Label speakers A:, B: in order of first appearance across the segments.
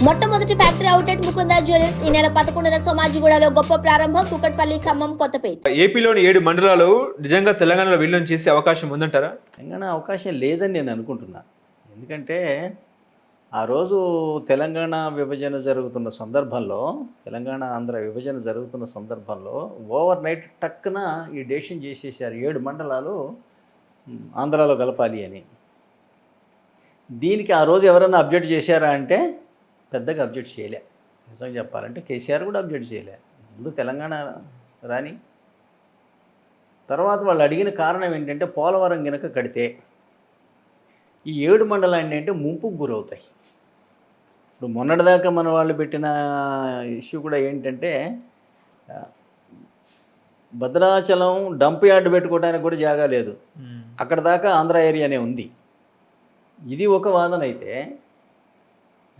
A: మొట్టమొదటి factory outlet Mukunda jewellers ఈ నెల 11న సోమాజిగూడలో గొప్ప ప్రారంభం. కూకట్పల్లి, ఖమ్మం, కొత్తపేట.
B: ఏపీలోని 7 మండలాలు నిజంగా తెలంగాణలో విలీనం చేసే అవకాశం ఉందంటారా?
C: తెలంగాణ అవకాశం లేదని నేను అనుకుంటున్నా. ఎందుకంటే ఆ రోజు తెలంగాణ విభజన జరుగుతున్న సందర్భంలో, తెలంగాణ ఆంధ్ర విభజన జరుగుతున్న సందర్భంలో ఓవర్ నైట్ టక్కున ఈ డెసిషన్ చేసేసారు 7 మండలాలు ఆంధ్రాలో కలపాలి అని. దీనికి ఆ రోజు ఎవరైనా అబ్జెక్ట్ చేశారా అంటే పెద్దగా అబ్జెక్ట్ చేయలే. నిజంగా చెప్పాలంటే కేసీఆర్ కూడా అబ్జెక్ట్ చేయలే. ముందు తెలంగాణ రాని తర్వాత వాళ్ళు అడిగిన కారణం ఏంటంటే పోలవరం గినక కడితే ఈ 7 మండలాలు ఏంటంటే ముంపుకు గురవుతాయి. ఇప్పుడు మొన్నటిదాకా మన వాళ్ళు పెట్టిన ఇష్యూ కూడా ఏంటంటే భద్రాచలం డంప్ యార్డ్ పెట్టుకోవడానికి కూడా జాగా లేదు. అక్కడ దాకా ఆంధ్ర ఏరియానే ఉంది. ఇది ఒక వాదన అయితే,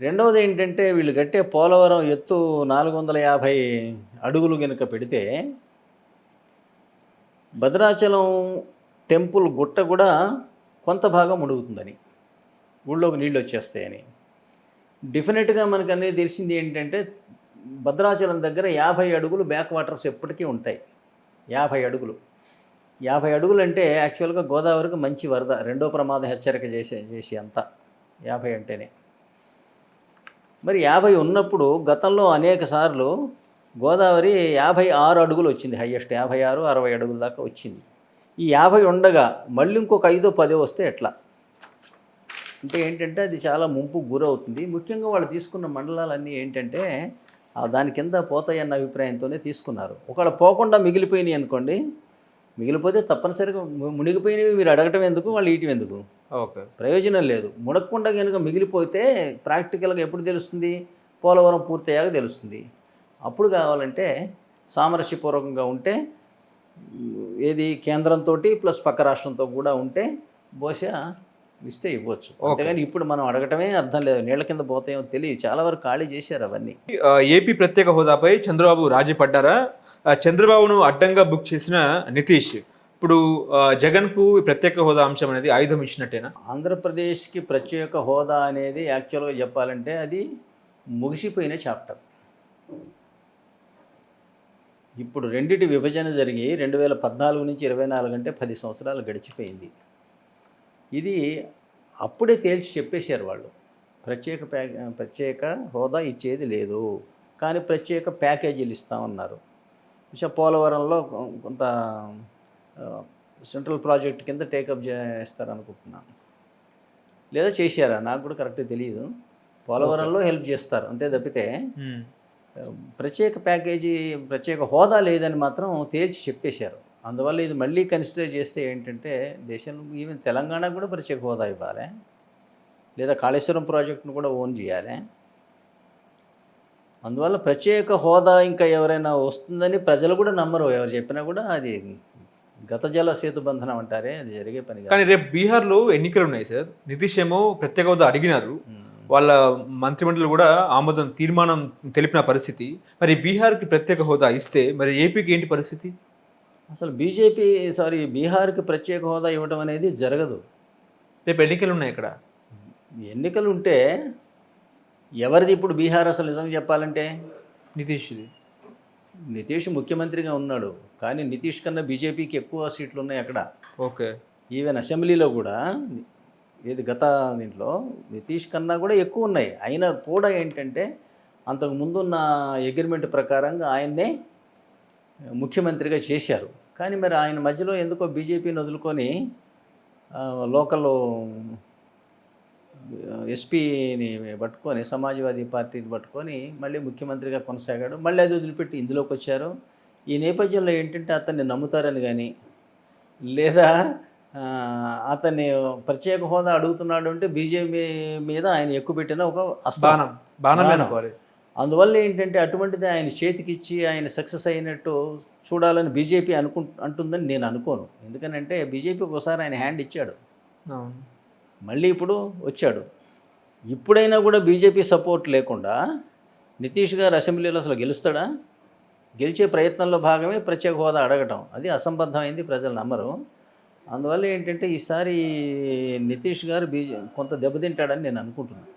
C: రెండవది ఏంటంటే వీళ్ళు కట్టే పోలవరం ఎత్తు 450 అడుగులు కనుక పెడితే భద్రాచలం టెంపుల్ గుట్ట కూడా కొంత భాగం మునుగుతుందని, ఊళ్ళోకి నీళ్ళు వచ్చేస్తాయని. డెఫినెట్గా మనకు అనేది తెలిసింది ఏంటంటే భద్రాచలం దగ్గర 50 అడుగులు బ్యాక్ వాటర్స్ ఎప్పటికీ ఉంటాయి. 50 అడుగులు 50 అడుగులు అంటే యాక్చువల్గా గోదావరికి మంచి వరద, రెండో ప్రమాద హెచ్చరిక చేసి అంతా 50 అంటేనే. మరి 50 ఉన్నప్పుడు గతంలో అనేక సార్లు గోదావరి 56 అడుగులు వచ్చింది, హయ్యెస్ట్ 56, 60 అడుగుల దాకా వచ్చింది. ఈ 50 ఉండగా మళ్ళీ ఇంకొక 5-10 వస్తే ఎట్లా అంటే ఏంటంటే అది చాలా ముంపుకు గురవుతుంది. ముఖ్యంగా వాళ్ళు తీసుకున్న మండలాలన్నీ ఏంటంటే దాని కింద పోతాయన్న అభిప్రాయంతోనే తీసుకున్నారు. ఒకవేళ పోకుండా మిగిలిపోయినాయి అనుకోండి, మిగిలిపోతే తప్పనిసరిగా మునిగిపోయినవి మీరు అడగటం ఎందుకు, వాళ్ళు ఇయటం ఎందుకు,
B: ఓకే, ప్రయోజనం
C: లేదు. మునగకుండా కనుక మిగిలిపోతే ప్రాక్టికల్గా ఎప్పుడు తెలుస్తుంది, పోలవరం పూర్తయ్యాక తెలుస్తుంది. అప్పుడు కావాలంటే సామరస్యపూర్వకంగా ఉంటే, ఏది కేంద్రంతో ప్లస్ పక్క రాష్ట్రంతో కూడా ఉంటే బహుశా ఇస్తే ఇవ్వచ్చు. అంతేగాని ఇప్పుడు మనం అడగటమే అర్థం లేదు. నీళ్ళ కింద పోతాయేమో తెలియదు. చాలా వరకు ఖాళీ చేశారు అవన్నీ.
B: ఏపీ ప్రత్యేక హోదాపై చంద్రబాబు రాజీ పడ్డారా? చంద్రబాబును అడ్డంగా బుక్ చేసిన నితీష్ ఇప్పుడు జగన్కు ప్రత్యేక హోదా అంశం అనేది ఆయుధం ఇచ్చినట్టేనా?
C: ఆంధ్రప్రదేశ్కి ప్రత్యేక హోదా అనేది యాక్చువల్గా చెప్పాలంటే అది ముగిసిపోయిన చాప్టర్. ఇప్పుడు రెండిటి విభజన జరిగి 2014 నుంచి 24 అంటే 10 సంవత్సరాలు గడిచిపోయింది. ఇది అప్పుడే తేల్చి చెప్పేశారు వాళ్ళు, ప్రత్యేక హోదా ఇచ్చేది లేదు, కానీ ప్రత్యేక ప్యాకేజీలు ఇస్తామన్నారు. పోలవరంలో కొంత సెంట్రల్ ప్రాజెక్ట్ కింద టేకప్ చేస్తారనుకుంటున్నాను, లేదా చేశారా నాకు కూడా కరెక్ట్గా తెలియదు. పోలవరంలో హెల్ప్ చేస్తారు అంతే తప్పితే ప్రత్యేక ప్యాకేజీ, ప్రత్యేక హోదా లేదని మాత్రం తేల్చి చెప్పేశారు. అందువల్ల ఇది మళ్ళీ కన్సిడర్ చేస్తే ఏంటంటే దేశంలో ఈవెన్ తెలంగాణకు కూడా ప్రత్యేక హోదా ఇవ్వాలి, లేదా కాళేశ్వరం ప్రాజెక్టును కూడా ఓన్ చేయాలి. అందువల్ల ప్రత్యేక హోదా ఇంకా ఎవరైనా వస్తుందని ప్రజలు కూడా నమ్మరు. ఎవరు చెప్పినా కూడా అది గత జల సేతుబంధనం అంటారే, అది జరిగే పని.
B: కానీ రేపు బీహార్లో ఎన్నికలు ఉన్నాయి సార్. నితీష్ ఏమో ప్రత్యేక హోదా అడిగినారు, వాళ్ళ మంత్రిమండలి కూడా ఆమోదం తీర్మానం తెలిపిన పరిస్థితి. మరి బీహార్కి ప్రత్యేక హోదా ఇస్తే మరి ఏపీకి ఏంటి పరిస్థితి?
C: అసలు బీహార్కి ప్రత్యేక హోదా ఇవ్వడం అనేది జరగదు.
B: రేపు ఎన్నికలు ఉన్నాయి. ఇక్కడ
C: ఎన్నికలు ఉంటే ఎవరిది ఇప్పుడు బీహార్ అసలు నిజంగా చెప్పాలంటే? నితీష్ ముఖ్యమంత్రిగా ఉన్నాడు, కానీ నితీష్ కన్నా బీజేపీకి ఎక్కువ సీట్లు ఉన్నాయి అక్కడ.
B: ఓకే,
C: ఈవెన్ అసెంబ్లీలో కూడా ఏది గత దీంట్లో నితీష్ కన్నా కూడా ఎక్కువ ఉన్నాయి. అయినా కూడా ఏంటంటే అంతకు ముందున్న అగ్రిమెంట్ ప్రకారంగా ఆయన్నే ముఖ్యమంత్రిగా చేశారు. కానీ మరి ఆయన మధ్యలో ఎందుకో బీజేపీని వదులుకొని లోకల్ ఎస్పీని పట్టుకొని, సమాజ్వాదీ పార్టీని పట్టుకొని మళ్ళీ ముఖ్యమంత్రిగా కొనసాగాడు. మళ్ళీ అది వదిలిపెట్టి ఇందులోకి వచ్చారు. ఈ నేపథ్యంలో ఏంటంటే అతన్ని నమ్ముతారని కానీ, లేదా అతన్ని ప్రత్యేక హోదా అడుగుతున్నాడు అంటే బీజేపీ మీద ఆయన ఎక్కువ పెట్టిన ఒక
B: బాణం.
C: అందువల్ల ఏంటంటే అటువంటిది ఆయన చేతికిచ్చి ఆయన సక్సెస్ అయినట్టు చూడాలని బీజేపీ అంటుందని నేను అనుకోను. ఎందుకనంటే బీజేపీకి ఒకసారి ఆయన హ్యాండ్ ఇచ్చాడు, మళ్ళీ ఇప్పుడు వచ్చాడు. ఇప్పుడైనా కూడా బీజేపీ సపోర్ట్ లేకుండా నితీష్ గారు అసెంబ్లీలో అసలు గెలుస్తాడా? గెలిచే ప్రయత్నంలో భాగమే ప్రత్యేక హోదా అడగటం. అది అసంబద్ధమైంది, ప్రజలు నమ్మరు. అందువల్ల ఏంటంటే ఈసారి నితీష్ గారు కొంత దెబ్బతింటాడని నేను అనుకుంటున్నాను.